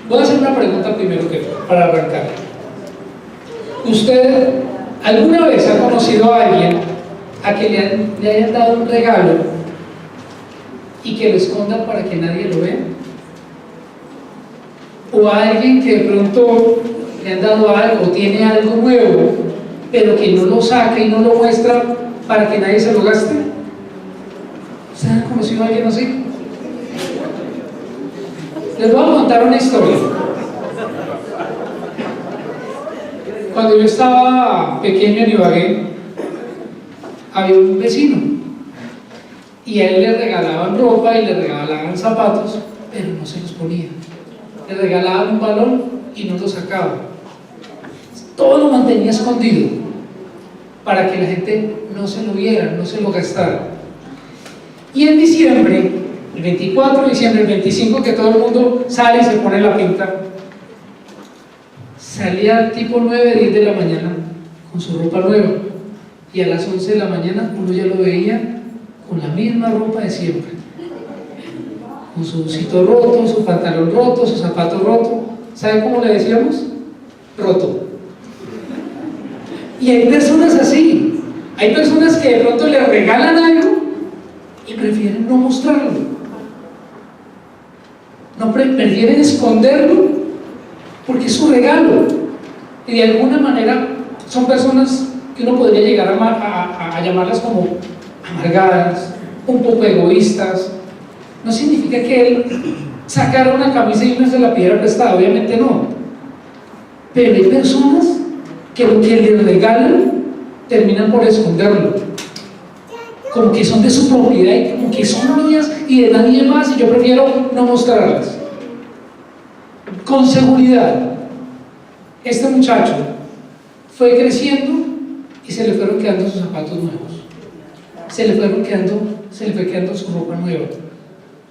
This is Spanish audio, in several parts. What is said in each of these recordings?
Voy a hacer una pregunta primero para arrancar. ¿Usted alguna vez ha conocido a alguien a que le hayan dado un regalo y que lo esconda para que nadie lo vea? ¿O a alguien que de pronto le han dado algo, tiene algo nuevo, pero que no lo saca y no lo muestra para que nadie se lo gaste? ¿Usted ha conocido a alguien así? Les voy a contar una historia. Cuando yo estaba pequeño en Ibagué, había un vecino y a él le regalaban ropa y le regalaban zapatos, pero no se los ponía. Le regalaban un balón y no lo sacaba. Todo lo mantenía escondido para que la gente no se lo viera, no se lo gastara. Y en diciembre, el 24 de diciembre, el 25, que todo el mundo sale y se pone la pinta, salía tipo 9, 10 de la mañana con su ropa nueva, y a las 11 de la mañana uno ya lo veía con la misma ropa de siempre, con su busito roto, su pantalón roto, su zapato roto. ¿Sabe cómo le decíamos? Roto. Y hay personas así. Hay personas que de pronto le regalan algo y prefieren no mostrarlo, prefieren esconderlo porque es su regalo, y de alguna manera son personas que uno podría llegar a llamarlas como amargadas, un poco egoístas. No significa que él sacara una camisa y no se la pidiera prestada, obviamente no, pero hay personas que lo que le regalan terminan por esconderlo, como que son de su propiedad y como que son mías y de nadie más, y yo prefiero no mostrarlas. Con seguridad, este muchacho fue creciendo y se le fueron quedando sus zapatos nuevos, se le fue quedando su ropa nueva,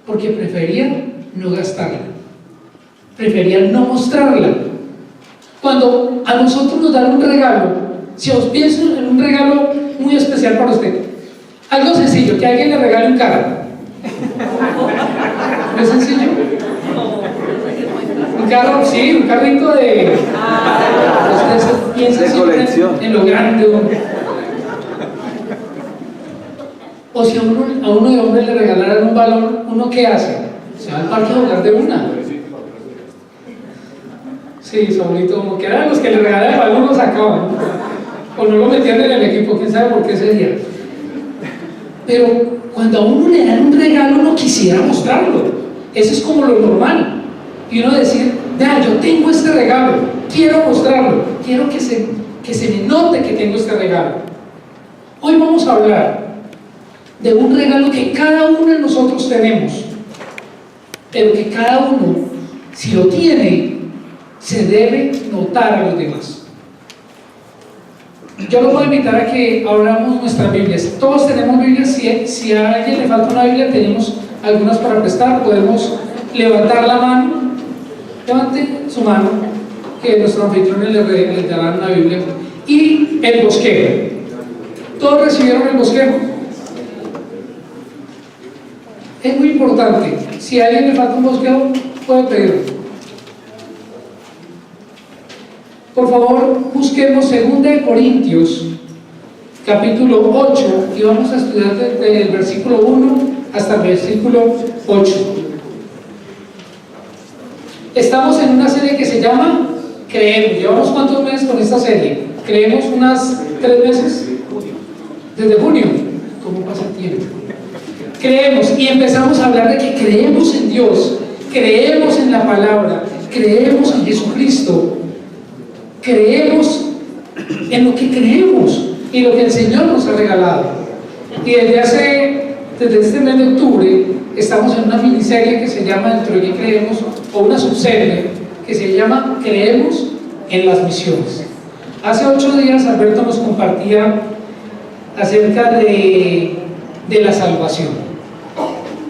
porque prefería no gastarla, prefería no mostrarla. Cuando a nosotros nos dan un regalo, si os pienso en un regalo muy especial para usted, algo sencillo, que alguien le regale un carro. ¿No es sencillo? Un carro, sí, un carrito de... Usted piensa siempre en lo grande. O si a uno de hombre le regalaran un balón, ¿uno qué hace? Se va al parque a jugar de una. Sí, Saulito, como que eran los que le regalaban el balón, lo sacaban, o no lo metían en el equipo, quién sabe por qué sería. Pero cuando a uno le dan un regalo, uno quisiera mostrarlo. Eso es como lo normal. Y uno decir, vea, yo tengo este regalo, quiero mostrarlo, quiero que se me note que tengo este regalo. Hoy vamos a hablar de un regalo que cada uno de nosotros tenemos, pero que cada uno, si lo tiene, se debe notar a los demás. Yo los voy a invitar a que abramos nuestras Biblias. Todos tenemos Biblias. Si a alguien le falta una Biblia, tenemos algunas para prestar. Podemos levantar la mano. Levante su mano, que nuestros anfitriones le darán una Biblia. Y el bosquejo. ¿Todos recibieron el bosquejo? Es muy importante. Si a alguien le falta un bosquejo, puede pedirlo. Por favor, busquemos 2 Corintios, capítulo 8, y vamos a estudiar desde el versículo 1 hasta el versículo 8. Estamos en una serie que se llama Creemos. ¿Llevamos cuántos meses con esta serie? ¿Creemos unas 3 meses? Desde junio. ¿Cómo pasa el tiempo? Creemos, y empezamos a hablar de que creemos en Dios, creemos en la palabra, creemos en Jesucristo, creemos en lo que creemos y lo que el Señor nos ha regalado. Y desde este mes de octubre estamos en una miniserie que se llama Dentro de qué creemos, o una subserie que se llama Creemos en las misiones. Hace 8 días Alberto nos compartía acerca de la salvación,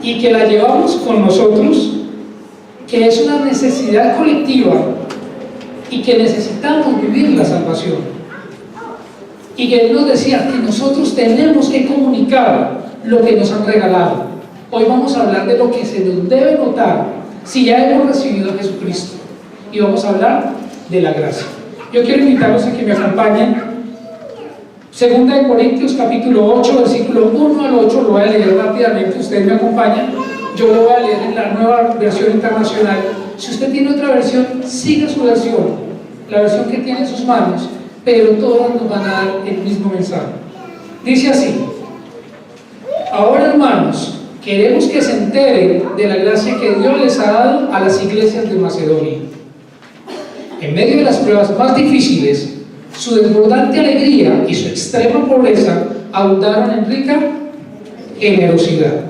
y que la llevamos con nosotros, que es una necesidad colectiva y que necesitamos vivir la salvación, y que Él nos decía que nosotros tenemos que comunicar lo que nos han regalado. Hoy vamos a hablar de lo que se nos debe notar si ya hemos recibido a Jesucristo. y vamos a hablar de la gracia. Yo quiero invitarlos a que me acompañen. Segunda de Corintios capítulo 8, versículo 1 al 8, lo voy a leer rápidamente, ustedes me acompañan. Yo lo voy a leer en la nueva versión internacional. Si usted tiene otra versión, siga su versión, la versión que tiene en sus manos, pero todas nos van a dar el mismo mensaje. Dice así: ahora, hermanos, queremos que se enteren de la gracia que Dios les ha dado a las iglesias de Macedonia. En medio de las pruebas más difíciles, su desbordante alegría y su extrema pobreza abundaron en rica generosidad.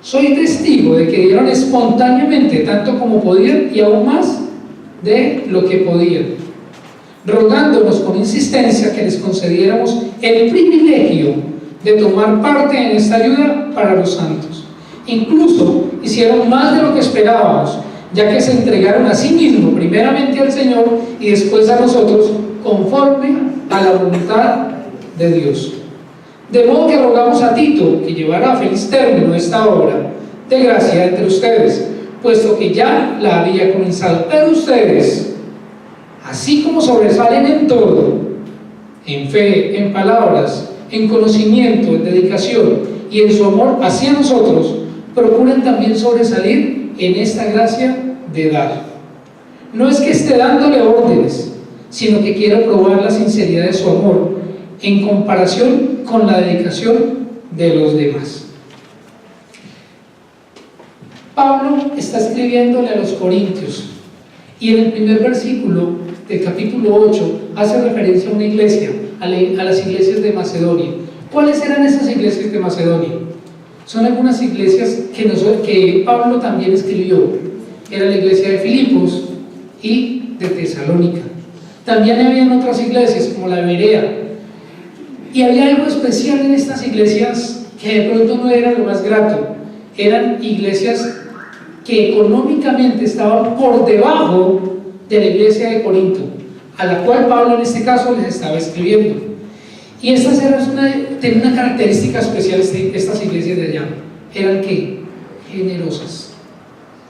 Soy testigo de que dieron espontáneamente tanto como podían y aún más de lo que podían, rogándonos con insistencia que les concediéramos el privilegio de tomar parte en esta ayuda para los santos. Incluso hicieron más de lo que esperábamos, ya que se entregaron a sí mismos, primeramente al Señor y después a nosotros, conforme a la voluntad de Dios. De modo que rogamos a Tito que llevara a feliz término esta obra de gracia entre ustedes, puesto que ya la había comenzado. Pero ustedes, así como sobresalen en todo, en fe, en palabras, en conocimiento, en dedicación y en su amor hacia nosotros, procuren también sobresalir en esta gracia de dar. No es que esté dándole órdenes, sino que quiero probar la sinceridad de su amor en comparación con la dedicación de los demás. Pablo está escribiéndole a los corintios y en el primer versículo del capítulo 8 hace referencia a una iglesia, a las iglesias de Macedonia. ¿Cuáles eran esas iglesias de Macedonia? Son algunas iglesias que Pablo también escribió. Era la iglesia de Filipos y de Tesalónica. También habían otras iglesias como la de Berea. Y había algo especial en estas iglesias que de pronto no era lo más grato. Eran iglesias que económicamente estaban por debajo de la iglesia de Corinto, a la cual Pablo en este caso les estaba escribiendo. Y estas tenían una característica especial, estas iglesias de allá. ¿Eran qué? Generosas.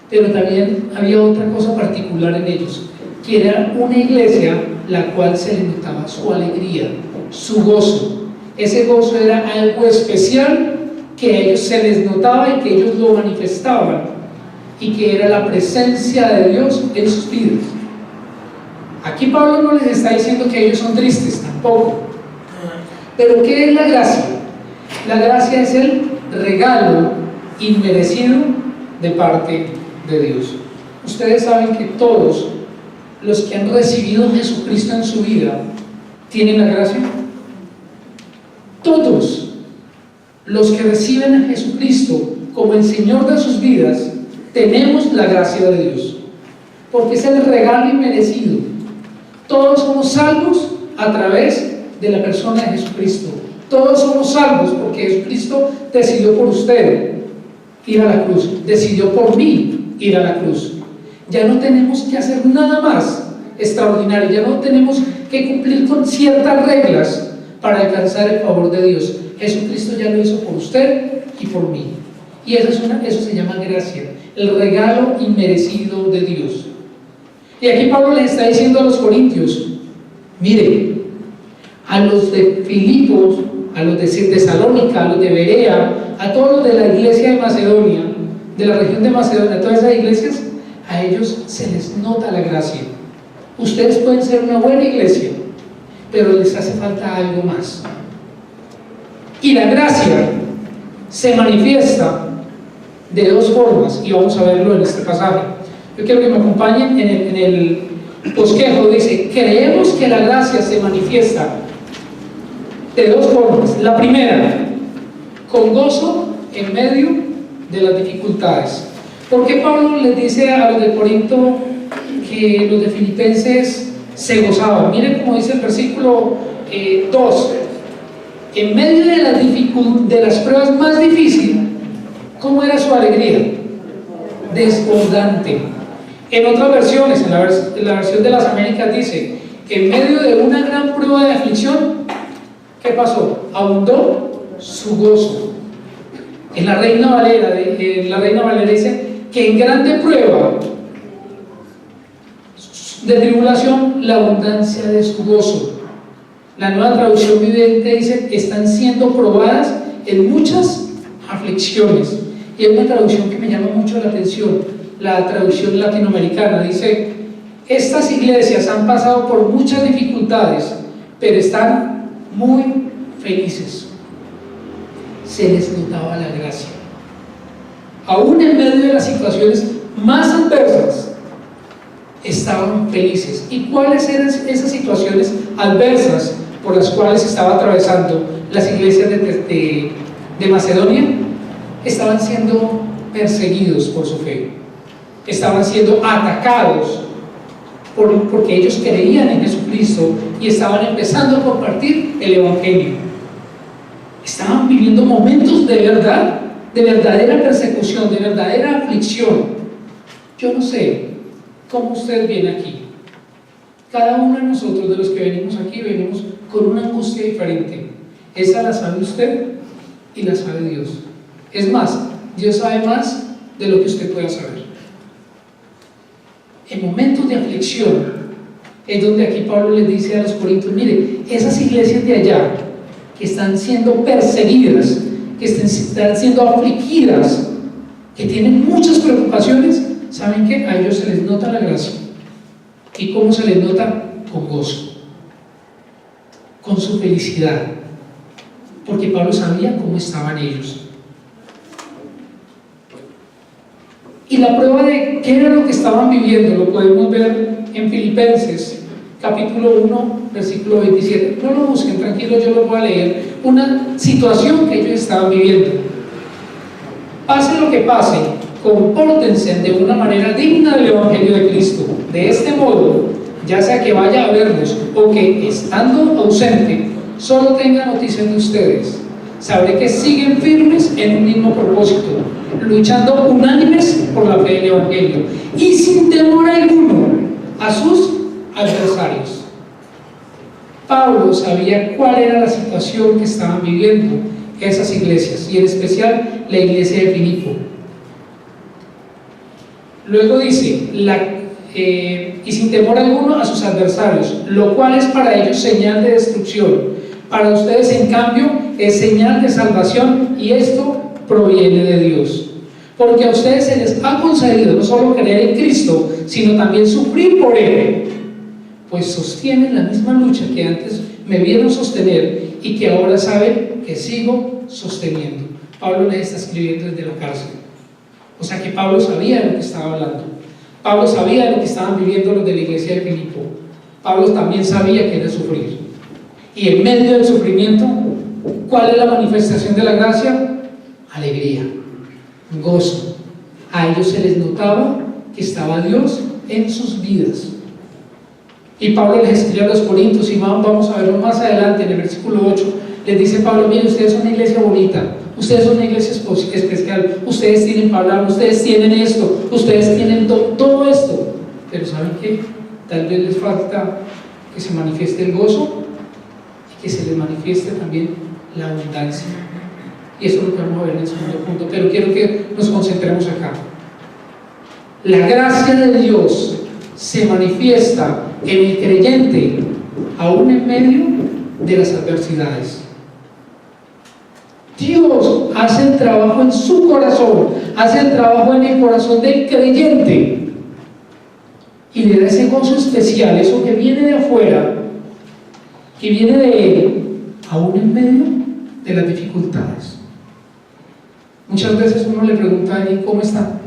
Pero también había otra cosa particular en ellos, que era una iglesia la cual se le notaba su alegría, su gozo. Ese gozo era algo especial que a ellos se les notaba y que ellos lo manifestaban, y que era la presencia de Dios en sus vidas. Aquí Pablo no les está diciendo que ellos son tristes, tampoco. Pero ¿qué es la gracia? La gracia es el regalo inmerecido de parte de Dios. Ustedes saben que todos los que han recibido a Jesucristo en su vida tienen la gracia. Todos los que reciben a Jesucristo como el Señor de sus vidas tenemos la gracia de Dios, porque es el regalo inmerecido. Todos somos salvos a través de la persona de Jesucristo. Todos somos salvos porque Jesucristo decidió por usted ir a la cruz, decidió por mí ir a la cruz. Ya no tenemos que hacer nada más extraordinario, ya no tenemos que cumplir con ciertas reglas para alcanzar el favor de Dios. Jesucristo ya lo hizo por usted y por mí. Y eso se llama gracia, el regalo inmerecido de Dios. Y aquí Pablo le está diciendo a los corintios: mire, a los de Filipos, a los de Tesalónica, a los de Berea, a todos los de la iglesia de Macedonia, de la región de Macedonia, a todas esas iglesias, a ellos se les nota la gracia. Ustedes pueden ser una buena iglesia, pero les hace falta algo más. Y la gracia se manifiesta de dos formas, y vamos a verlo en este pasaje. Yo quiero que me acompañen en el bosquejo. Dice: creemos que la gracia se manifiesta de dos formas. La primera, con gozo en medio de las dificultades. ¿Por qué Pablo les dice a los de Corinto que los de Filipenses se gozaban? Miren cómo dice el versículo 2: en medio de las pruebas más difíciles, ¿cómo era su alegría? Desbordante. En otras versiones, en la versión de las Américas, dice: en medio de una gran prueba de aflicción, ¿qué pasó? Abundó su gozo. En la Reina Valera dice que en grande prueba de tribulación, la abundancia de su gozo. La Nueva Traducción Viviente dice: están siendo probadas en muchas aflicciones. Y es una traducción que me llama mucho la atención, la traducción latinoamericana. Dice: estas iglesias han pasado por muchas dificultades, pero están muy felices. Se les notaba la gracia. Aún en medio de las situaciones más adversas, estaban felices. ¿Y cuáles eran esas situaciones adversas por las cuales estaba atravesando las iglesias de Macedonia? Estaban siendo perseguidos por su fe, estaban siendo atacados porque ellos creían en Jesucristo y estaban empezando a compartir el Evangelio. Estaban viviendo momentos de verdad, de verdadera persecución, de verdadera aflicción. Yo no sé cómo usted viene aquí. Cada uno de nosotros, de los que venimos aquí, venimos con una angustia diferente. Esa la sabe usted y la sabe Dios. Es más, Dios sabe más de lo que usted pueda saber. En momentos de aflicción es donde aquí Pablo les dice a los corintios: mire, esas iglesias de allá que están siendo perseguidas, que están siendo afligidas, que tienen muchas preocupaciones, ¿saben qué? A ellos se les nota la gracia. ¿Y cómo se les nota? Con gozo, con su felicidad, porque Pablo sabía cómo estaban ellos. Y la prueba de qué era lo que estaban viviendo lo podemos ver en Filipenses capítulo 1 versículo 27. No lo busquen, tranquilos, yo lo voy a leer. Una situación que ellos estaban viviendo. Pase lo que pase, compórtense de una manera digna del Evangelio de Cristo. De este modo, ya sea que vaya a verlos o que estando ausente solo tenga noticias de ustedes, sabré que siguen firmes en un mismo propósito, luchando unánimes por la fe del Evangelio y sin temor alguno a sus adversarios. Pablo sabía cuál era la situación que estaban viviendo esas iglesias, y en especial la iglesia de Filipo. Luego dice: y sin temor alguno a sus adversarios, lo cual es para ellos señal de destrucción. Para ustedes, en cambio, es señal de salvación, y esto proviene de Dios. Porque a ustedes se les ha concedido no solo creer en Cristo, sino también sufrir por Él, pues sostienen la misma lucha que antes me vieron sostener y que ahora saben que sigo sosteniendo. Pablo les está escribiendo desde la cárcel. O sea que Pablo sabía de lo que estaba hablando. Pablo sabía de lo que estaban viviendo los de la iglesia de Filipo. Pablo también sabía que era sufrir. Y en medio del sufrimiento, ¿cuál es la manifestación de la gracia? Alegría, gozo. A ellos se les notaba que estaba Dios en sus vidas. Y Pablo les escribe a los corintios, y vamos a verlo más adelante en el versículo 8. Les dice Pablo: miren, ustedes son una iglesia bonita, ustedes son una iglesia especial, ustedes tienen palabra, ustedes tienen esto, ustedes tienen todo esto, pero ¿saben qué? Tal vez les falta que se manifieste el gozo y que se les manifieste también la abundancia. Y eso es lo que vamos a ver en el segundo punto, pero quiero que nos concentremos acá. La gracia de Dios se manifiesta en el creyente aún en medio de las adversidades. Dios hace el trabajo en su corazón, hace el trabajo en el corazón del creyente y le da ese gozo especial, eso que viene de afuera, que viene de Él, aún en medio de las dificultades. Muchas veces uno le pregunta a él: ¿cómo está?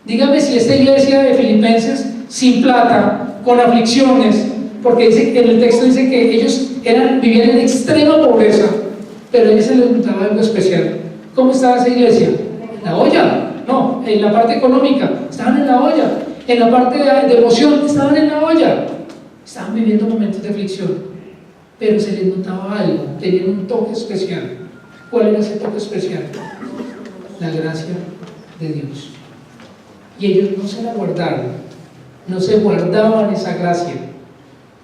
Dígame si esta iglesia de Filipenses, sin plata, con aflicciones, porque dice, en el texto dice que ellos vivían en extrema pobreza, pero a ellos se les notaba algo especial. ¿Cómo estaba esa iglesia? ¿En la olla? No, en la parte económica, estaban en la olla. En la parte de emoción, estaban en la olla. Estaban viviendo momentos de aflicción, pero se les notaba algo, tenían un toque especial. ¿Cuál era ese toque especial? La gracia de Dios. Y ellos no se la guardaron, no se guardaban esa gracia.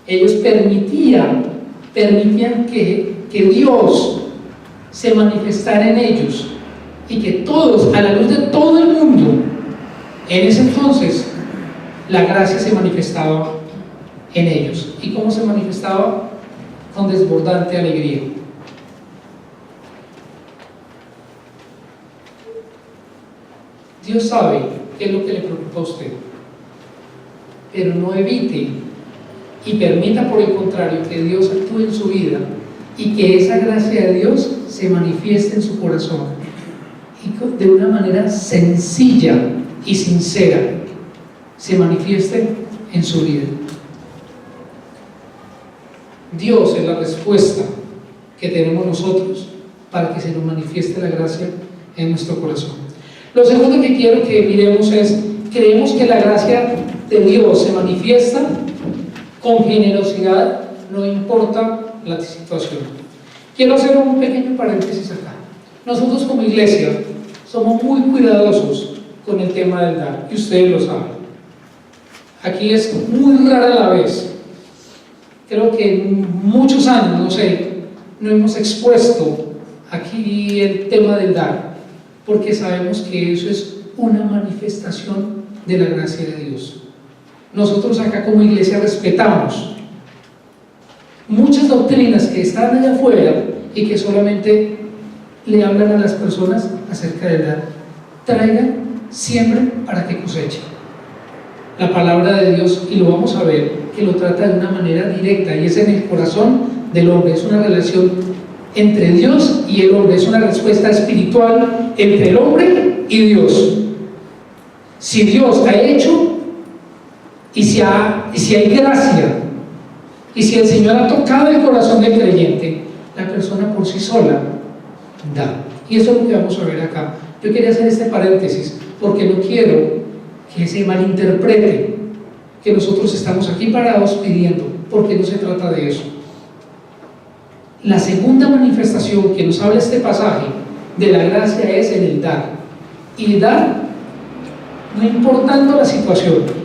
Ellos permitían que Dios se manifestara en ellos, y que todos, a la luz de todo el mundo, en ese entonces la gracia se manifestaba en ellos. ¿Y cómo se manifestaba? Con desbordante alegría. Dios sabe qué es lo que le preocupa a usted, pero no evite y permita, por el contrario, que Dios actúe en su vida y que esa gracia de Dios se manifieste en su corazón y de una manera sencilla y sincera se manifieste en su vida. Dios es la respuesta que tenemos nosotros para que se nos manifieste la gracia en nuestro corazón. Lo segundo que quiero que miremos es: creemos que la gracia de Dios se manifiesta con generosidad, no importa la situación. Quiero hacer un pequeño paréntesis acá. Nosotros como iglesia somos muy cuidadosos con el tema del dar, y ustedes lo saben. Aquí es muy rara la vez, creo que en muchos años, no hemos expuesto aquí el tema del dar, porque sabemos que eso es una manifestación de la gracia de Dios. Nosotros acá como iglesia respetamos muchas doctrinas que están allá afuera y que solamente le hablan a las personas acerca del dar. Traigan, siembren para que cosechen. La palabra de Dios, y lo vamos a ver, que lo trata de una manera directa, y es en el corazón del hombre. Es una relación entre Dios y el hombre, es una respuesta espiritual entre el hombre y Dios. Si Dios ha hecho, y si hay gracia, y si el Señor ha tocado el corazón del creyente, la persona por sí sola da. Y eso es lo que vamos a ver acá. Yo quería hacer este paréntesis porque no quiero que se malinterprete que nosotros estamos aquí parados pidiendo, porque no se trata de eso. La segunda manifestación que nos habla este pasaje de la gracia es en el dar, y dar no importando la situación.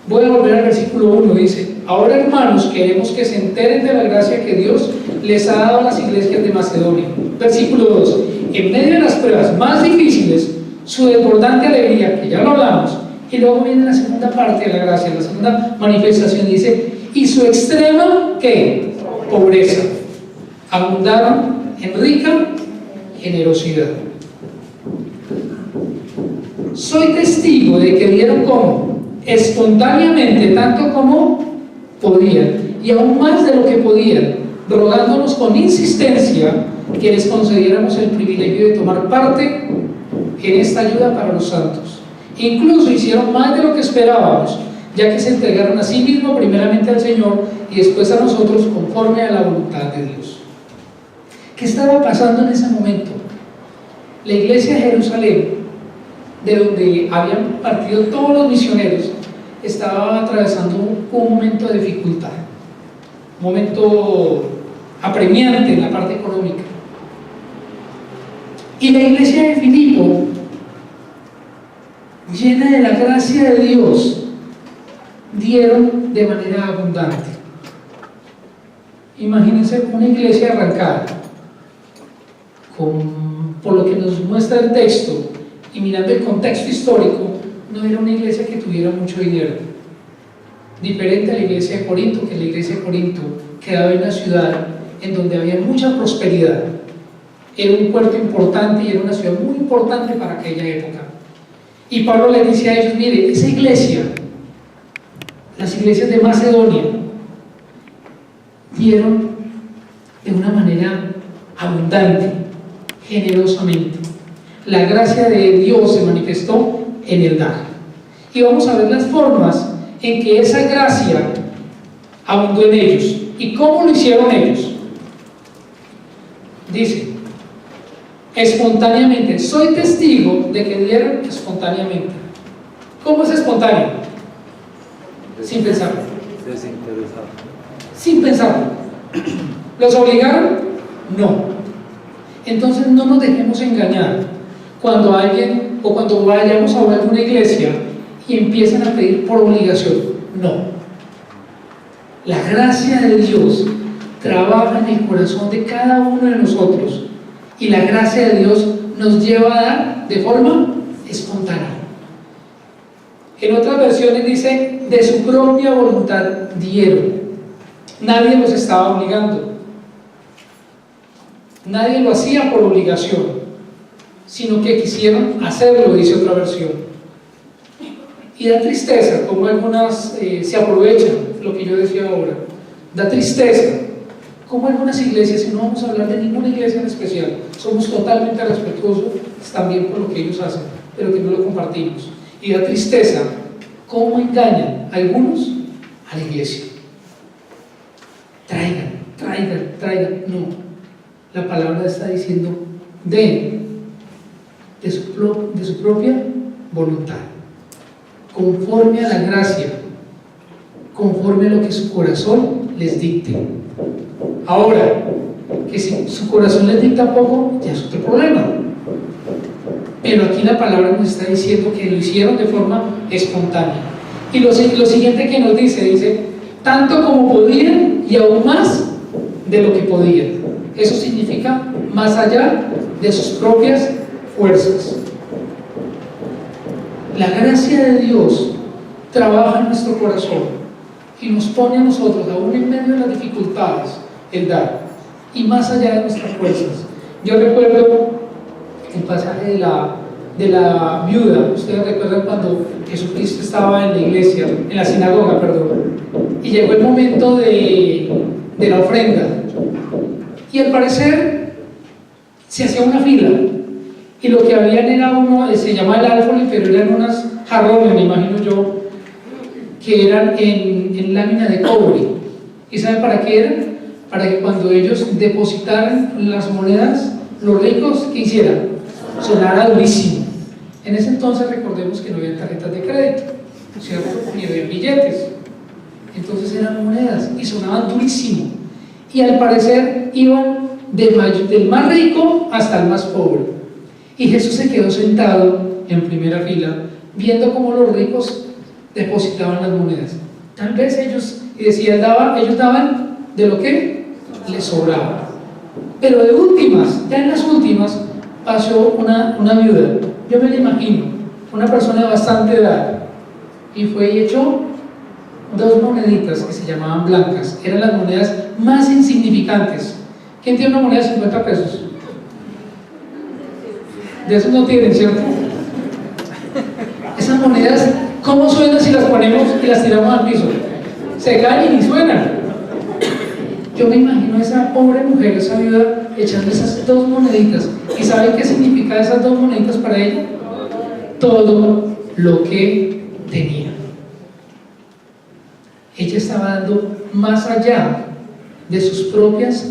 Voy a volver al versículo 1, dice: ahora, hermanos, queremos que se enteren de la gracia que Dios les ha dado a las iglesias de Macedonia. Versículo 2: en medio de las pruebas más difíciles, su desbordante alegría, que ya lo hablamos, y luego viene la segunda parte de la gracia, la segunda manifestación, dice: y su extrema, ¿qué? Pobreza, abundaron en rica generosidad. Soy testigo de que dieron como espontáneamente, tanto como podían, y aún más de lo que podían, rogándonos con insistencia que les concediéramos el privilegio de tomar parte en esta ayuda para los santos. Incluso hicieron más de lo que esperábamos, ya que se entregaron a sí mismos primeramente al Señor y después a nosotros conforme a la voluntad de Dios. ¿Qué estaba pasando en ese momento? La iglesia de Jerusalén, de donde habían partido todos los misioneros, estaba atravesando un momento de dificultad, un momento apremiante en la parte económica. Y la iglesia de Filipo, llena de la gracia de Dios, dieron de manera abundante. Imagínense una iglesia arrancada, por lo que nos muestra el texto, y mirando el contexto histórico, no era una iglesia que tuviera mucho dinero. Diferente a la iglesia de Corinto, que la iglesia de Corinto quedaba en una ciudad en donde había mucha prosperidad. Era un puerto importante y era una ciudad muy importante para aquella época. Y Pablo les dice a ellos: mire, esa iglesia, las iglesias de Macedonia, dieron de una manera abundante, generosamente. La gracia de Dios se manifestó en el dar. Y vamos a ver las formas en que esa gracia abundó en ellos. ¿Y cómo lo hicieron ellos? Dice: espontáneamente. Soy testigo de que dieron espontáneamente. ¿Cómo es espontáneo? Sin pensarlo. Desinteresado. Sin pensarlo. ¿Los obligaron? No. Entonces no nos dejemos engañar cuando alguien, o cuando vayamos a alguna iglesia y empiezan a pedir por obligación. No. La gracia de Dios trabaja en el corazón de cada uno de nosotros, y la gracia de Dios nos lleva a dar de forma espontánea. En otras versiones dice, de su propia voluntad dieron. Nadie los estaba obligando. Nadie lo hacía por obligación, sino que quisieron hacerlo, dice otra versión. Y da tristeza como algunas se aprovechan, lo que yo decía ahora. Da tristeza como algunas iglesias, y no vamos a hablar de ninguna iglesia en especial, somos totalmente respetuosos también por lo que ellos hacen, pero que no lo compartimos. Y da tristeza cómo engañan algunos a la iglesia. Traigan. No, la palabra está diciendo de su propia voluntad, conforme a la gracia, conforme a lo que su corazón les dicte. Ahora, que si su corazón les dicta poco, ya es otro problema. Pero aquí la palabra nos está diciendo que lo hicieron de forma espontánea. Y lo siguiente que nos dice, tanto como podían y aún más de lo que podían. Eso significa más allá de sus propias fuerzas. La gracia de Dios trabaja en nuestro corazón y nos pone a nosotros, aún en medio de las dificultades, el dar, y más allá de nuestras fuerzas. Yo recuerdo el pasaje de la viuda. Ustedes recuerdan cuando Jesucristo estaba en la iglesia, en la sinagoga, y llegó el momento de la ofrenda, y al parecer se hacía una fila, y lo que habían era se llama el alfolí, pero eran unas jarrones, me imagino yo, que eran en lámina de cobre. ¿Y saben para qué eran? Para que cuando ellos depositaran las monedas, los ricos, ¿qué hicieran? Sonara durísimo. En ese entonces recordemos que no había tarjetas de crédito, ¿cierto? Ni había billetes. Entonces eran monedas y sonaban durísimo. Y al parecer iban del más rico hasta el más pobre. Y Jesús se quedó sentado en primera fila, viendo cómo los ricos depositaban las monedas. Tal vez ellos daban de lo que les sobraba. Pero de últimas, ya en las últimas, pasó una viuda. Yo me la imagino, una persona de bastante edad, y fue y echó 2 moneditas que se llamaban blancas. Eran las monedas más insignificantes. ¿Quién tiene una moneda de 50 pesos? De esos no tienen, ¿cierto? Esas monedas, ¿cómo suenan si las ponemos y las tiramos al piso? Se caen y suenan. Yo me imagino a esa pobre mujer, esa viuda, echando esas 2 moneditas. ¿Y saben qué significa esas 2 moneditas para ella? Todo lo que tenía. Ella estaba dando más allá de sus propias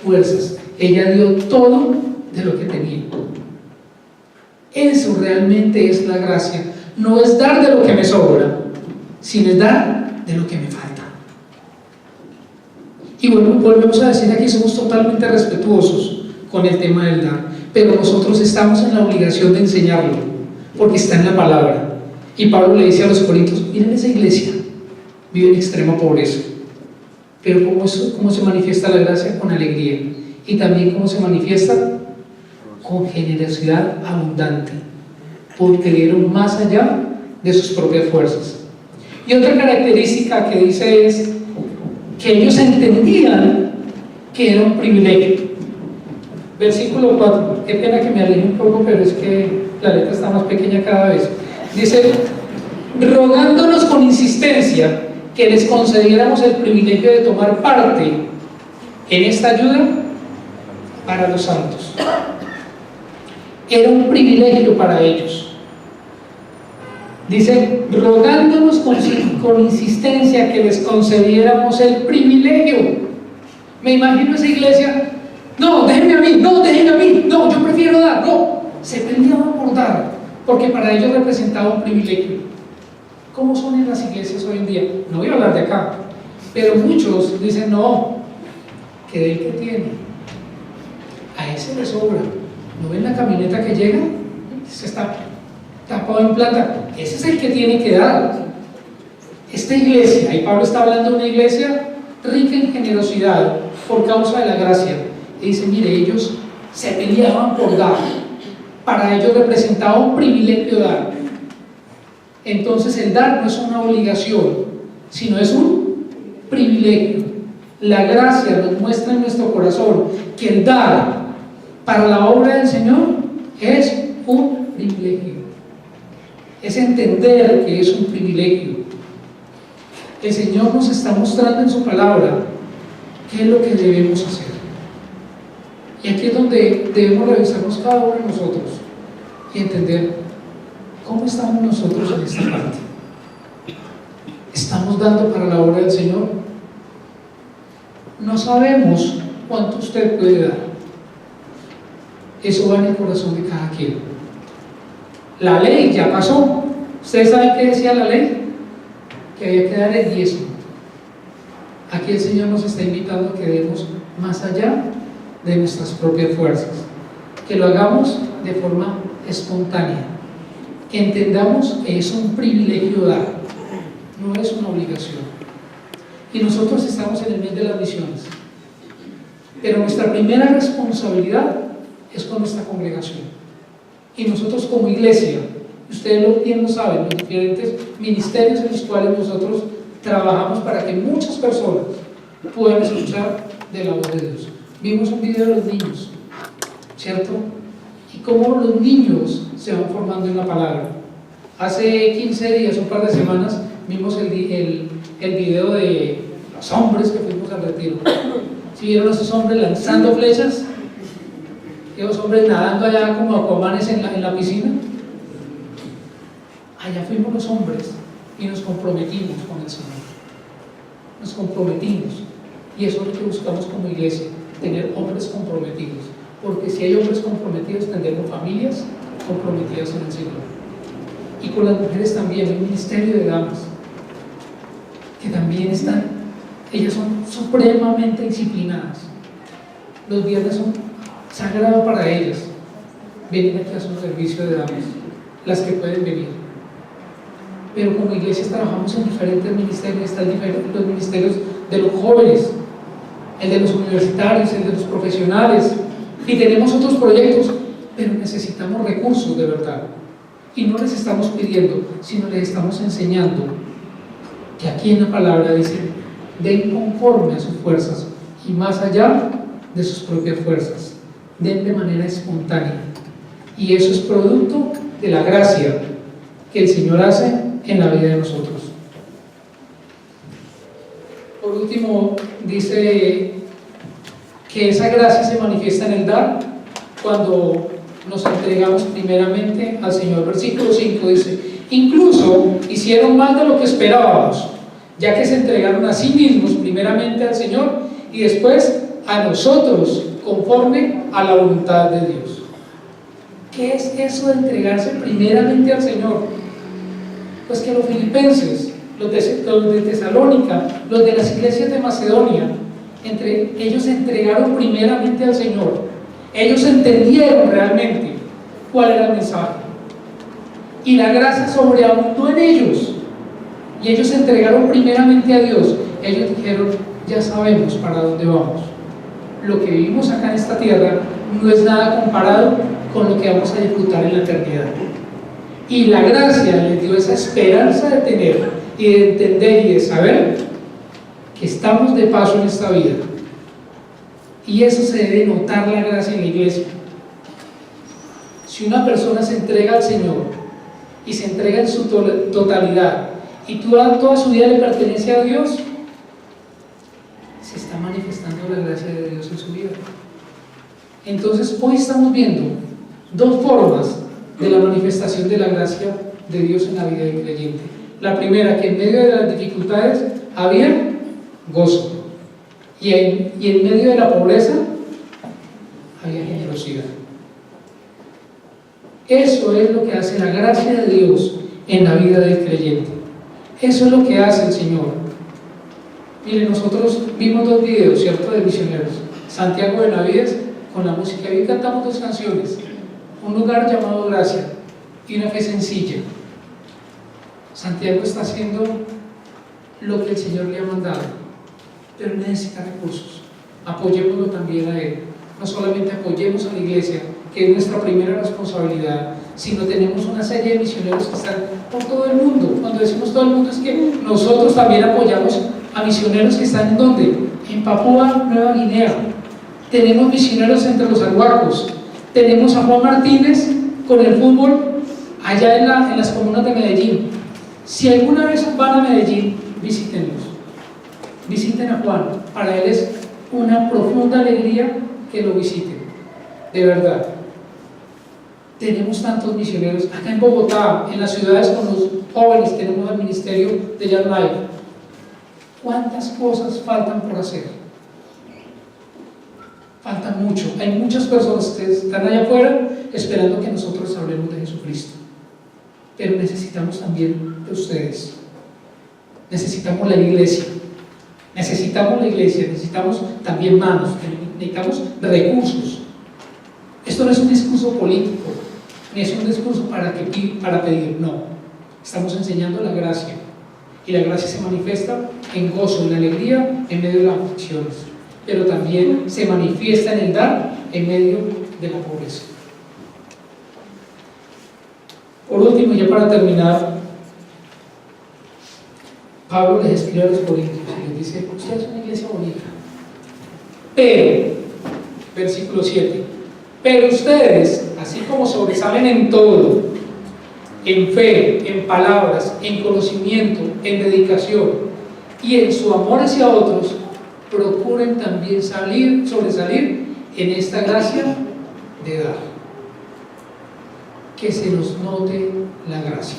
fuerzas. Ella dio todo de lo que tenía. Eso realmente es la gracia. No es dar de lo que me sobra, sino es dar de lo que me falta. Y bueno, volvemos a decir aquí, somos totalmente respetuosos con el tema del dar, pero nosotros estamos en la obligación de enseñarlo, porque está en la palabra. Y Pablo le dice a los corintios, miren esa iglesia, vive en extrema pobreza, pero ¿cómo se manifiesta la gracia? Con alegría. Y también ¿cómo se manifiesta? Con generosidad abundante, porque dieron más allá de sus propias fuerzas. Y otra característica que dice es que ellos entendían que era un privilegio. Versículo 4, qué pena que me aleje un poco, pero es que la letra está más pequeña cada vez. Dice, rogándonos con insistencia que les concediéramos el privilegio de tomar parte en esta ayuda para los santos. Era un privilegio para ellos. Dice, rogándonos con insistencia que les concediéramos el privilegio. Me imagino esa iglesia, no, déjenme a mí, no, yo prefiero dar, no. Se peleaban por dar, porque para ellos representaba un privilegio. ¿Cómo son en las iglesias hoy en día? No voy a hablar de acá, pero muchos dicen, no, que del que tiene, a ese le sobra. ¿No ven la camioneta que llega? Se está tapado en plata. Ese es el que tiene que dar. Esta iglesia, y Pablo está hablando de una iglesia rica en generosidad por causa de la gracia. Y dice, mire, ellos se peleaban por dar. Para ellos representaba un privilegio dar. Entonces el dar no es una obligación, sino es un privilegio. La gracia nos muestra en nuestro corazón que el dar para la obra del Señor es un privilegio. Es entender que es un privilegio. El Señor nos está mostrando en su palabra qué es lo que debemos hacer. Y aquí es donde debemos revisarnos cada uno de nosotros y entender cómo estamos nosotros en esta parte. ¿Estamos dando para la obra del Señor? No sabemos cuánto usted puede dar. Eso va en el corazón de cada quien. La ley ya pasó. ¿Ustedes saben qué decía la ley? Que había que dar el diezmo. Aquí el Señor nos está invitando a que demos más allá de nuestras propias fuerzas, que lo hagamos de forma espontánea, que entendamos que es un privilegio dar, no es una obligación. Y nosotros estamos en el mes de las misiones, pero nuestra primera responsabilidad es con nuestra congregación. Y nosotros como iglesia, ustedes bien lo saben, los diferentes ministerios en los cuales nosotros trabajamos para que muchas personas puedan escuchar de la voz de Dios. Vimos un video de los niños, ¿cierto? Y cómo los niños se van formando en la palabra. Hace 15 días, un par de semanas, vimos el video de los hombres que fuimos al retiro. ¿Sí vieron a esos hombres lanzando flechas? Esos hombres nadando allá como aquamanes en la piscina. Allá fuimos los hombres y nos comprometimos con el Señor. Nos comprometimos. Y eso es lo que buscamos como iglesia, tener hombres comprometidos. Porque si hay hombres comprometidos, tendremos familias comprometidas en el Señor. Y con las mujeres también, el ministerio de damas, que también están, ellas son supremamente disciplinadas. Los viernes son sagrados para ellas. Venir aquí a su servicio de damas, las que pueden venir. Pero como iglesias trabajamos en diferentes ministerios, están los ministerios de los jóvenes, el de los universitarios, el de los profesionales, y tenemos otros proyectos, pero necesitamos recursos de verdad. Y no les estamos pidiendo, sino les estamos enseñando que aquí en la palabra dice: den conforme a sus fuerzas y más allá de sus propias fuerzas, den de manera espontánea. Y eso es producto de la gracia que el Señor hace en la vida de nosotros. Por último, dice que esa gracia se manifiesta en el dar cuando nos entregamos primeramente al Señor. Versículo 5 dice: incluso hicieron más de lo que esperábamos, ya que se entregaron a sí mismos primeramente al Señor y después a nosotros conforme a la voluntad de Dios. ¿Qué es eso de entregarse primeramente al Señor? Pues que los filipenses, los de Tesalónica, los de las iglesias de Macedonia, ellos se entregaron primeramente al Señor. Ellos entendieron realmente cuál era el mensaje. Y la gracia sobreabundó en ellos. Y ellos se entregaron primeramente a Dios. Ellos dijeron: ya sabemos para dónde vamos. Lo que vivimos acá en esta tierra no es nada comparado con lo que vamos a disfrutar en la eternidad. Y la gracia les dio esa esperanza de tener y de entender y de saber que estamos de paso en esta vida. Y eso se debe notar la gracia en la iglesia. Si una persona se entrega al Señor y se entrega en su totalidad y toda su vida le pertenece a Dios, se está manifestando la gracia de Dios en su vida. Entonces hoy estamos viendo dos formas de la manifestación de la gracia de Dios en la vida del creyente. La primera, que en medio de las dificultades había gozo, y en medio de la pobreza había generosidad. Eso es lo que hace la gracia de Dios en la vida del creyente. Eso es lo que hace el Señor. Miren, nosotros vimos dos videos, ¿cierto?, de misioneros. Santiago Benavides con la música. Hoy cantamos dos canciones: Un lugar llamado Gracia y Una fe sencilla. Santiago está haciendo lo que el Señor le ha mandado, pero necesita recursos. Apoyémoslo también a él. No solamente apoyemos a la iglesia, que es nuestra primera responsabilidad, sino tenemos una serie de misioneros que están por todo el mundo. Cuando decimos todo el mundo es que nosotros también apoyamos a misioneros que están ¿en dónde? En Papúa Nueva Guinea. Tenemos misioneros entre los arhuacos. Tenemos a Juan Martínez con el fútbol allá en las comunas de Medellín. Si alguna vez van a Medellín, visítenlos. Visiten a Juan. Para él es una profunda alegría que lo visiten. De verdad. Tenemos tantos misioneros. Acá en Bogotá, en las ciudades con los jóvenes, tenemos el ministerio de Young Life. ¿Cuántas cosas faltan por hacer? Faltan mucho. Hay muchas personas que están allá afuera esperando que nosotros hablemos de Jesucristo. Pero necesitamos también de ustedes. Necesitamos la iglesia. Necesitamos la iglesia. Necesitamos también manos. Necesitamos recursos. Esto no es un discurso político, ni es un discurso para pedir, no. Estamos enseñando la gracia. Y la gracia se manifiesta en gozo, en alegría, en medio de las aflicciones. Pero también se manifiesta en el dar, en medio de la pobreza. Por último, ya para terminar, Pablo les escribe a los corintios y les dice: ustedes son una iglesia bonita, pero, versículo 7, pero ustedes, así como sobresalen en todo, en fe, en palabras, en conocimiento, en dedicación y en su amor hacia otros, procuren también sobresalir en esta gracia de dar. Que se nos note la gracia,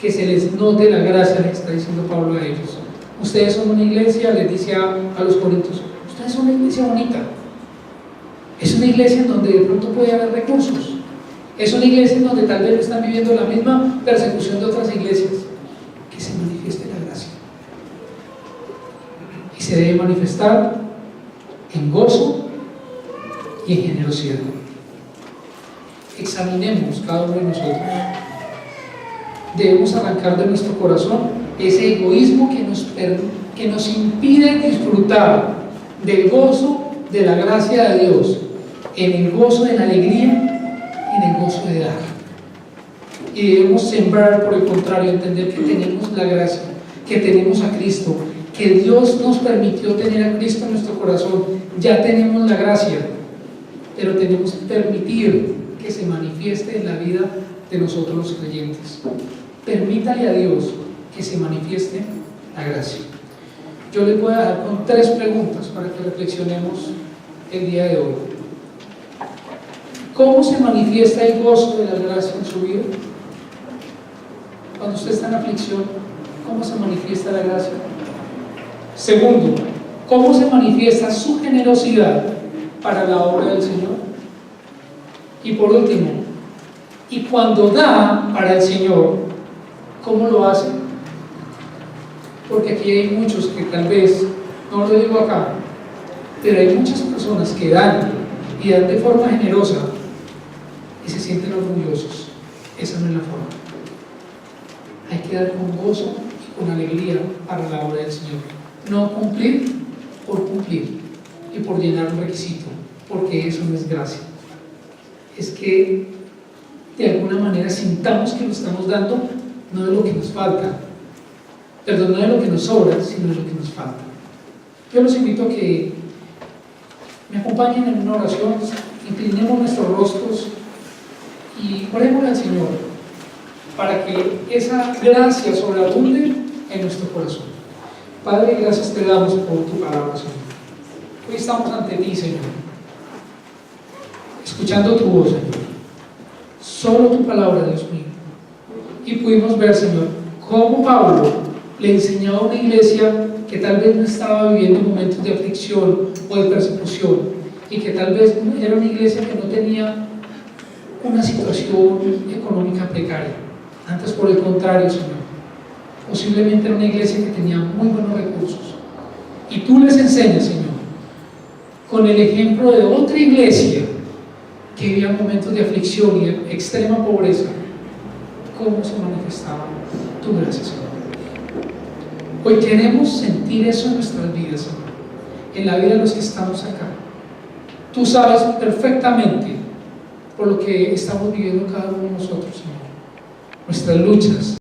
que se les note la gracia, les está diciendo Pablo a ellos. Ustedes son una iglesia, les dice a los corintios, ustedes son una iglesia bonita. Es una iglesia en donde de pronto puede haber recursos. Es una iglesia en donde tal vez están viviendo la misma persecución de otras iglesias. Que se manifieste la gracia. Y se debe manifestar en gozo y en generosidad. Examinemos cada uno de nosotros. Debemos arrancar de nuestro corazón ese egoísmo que nos impide disfrutar del gozo de la gracia de Dios, en el gozo de la alegría, en el gozo de dar. Y debemos sembrar, por el contrario, entender que tenemos la gracia, que tenemos a Cristo, que Dios nos permitió tener a Cristo en nuestro corazón. Ya tenemos la gracia, pero tenemos que permitir que se manifieste en la vida de nosotros los creyentes. Permítale a Dios que se manifieste la gracia. Yo les voy a dar con 3 preguntas para que reflexionemos el día de hoy. ¿Cómo se manifiesta el gozo de la gracia en su vida? Cuando usted está en aflicción, ¿cómo se manifiesta la gracia? Segundo, ¿cómo se manifiesta su generosidad para la obra del Señor? Y por último, y cuando da para el Señor, ¿cómo lo hace? Porque aquí hay muchos que tal vez, no lo digo acá, pero hay muchas personas que dan y dan de forma generosa y se sienten orgullosos. Esa no es la forma. Hay que dar con gozo y con alegría para la obra del Señor. No cumplir por cumplir y por llenar un requisito, porque eso no es gracia. Es que de alguna manera sintamos que lo estamos dando, no de lo que nos falta, perdón, no de lo que nos sobra, sino de lo que nos falta. Yo los invito a que me acompañen en una oración, inclinemos nuestros rostros y oremos al Señor para que esa gracia sobreabunde en nuestro corazón. Padre, gracias te damos por tu palabra, Señor. Hoy estamos ante ti, Señor, escuchando tu voz, Señor. Solo tu palabra, Dios mío. Y pudimos ver, Señor, cómo Pablo le enseñaba a una iglesia que tal vez no estaba viviendo momentos de aflicción o de persecución, y que tal vez era una iglesia que no tenía una situación económica precaria. Antes, por el contrario, Señor, posiblemente era una iglesia que tenía muy buenos recursos. Y tú les enseñas, Señor, con el ejemplo de otra iglesia que vivía momentos de aflicción y de extrema pobreza, cómo se manifestaba tu gracia, Señor. Hoy queremos sentir eso en nuestras vidas, Señor, en la vida de los que estamos acá. Tú sabes perfectamente por lo que estamos viviendo cada uno de nosotros, Señor. Nuestras luchas,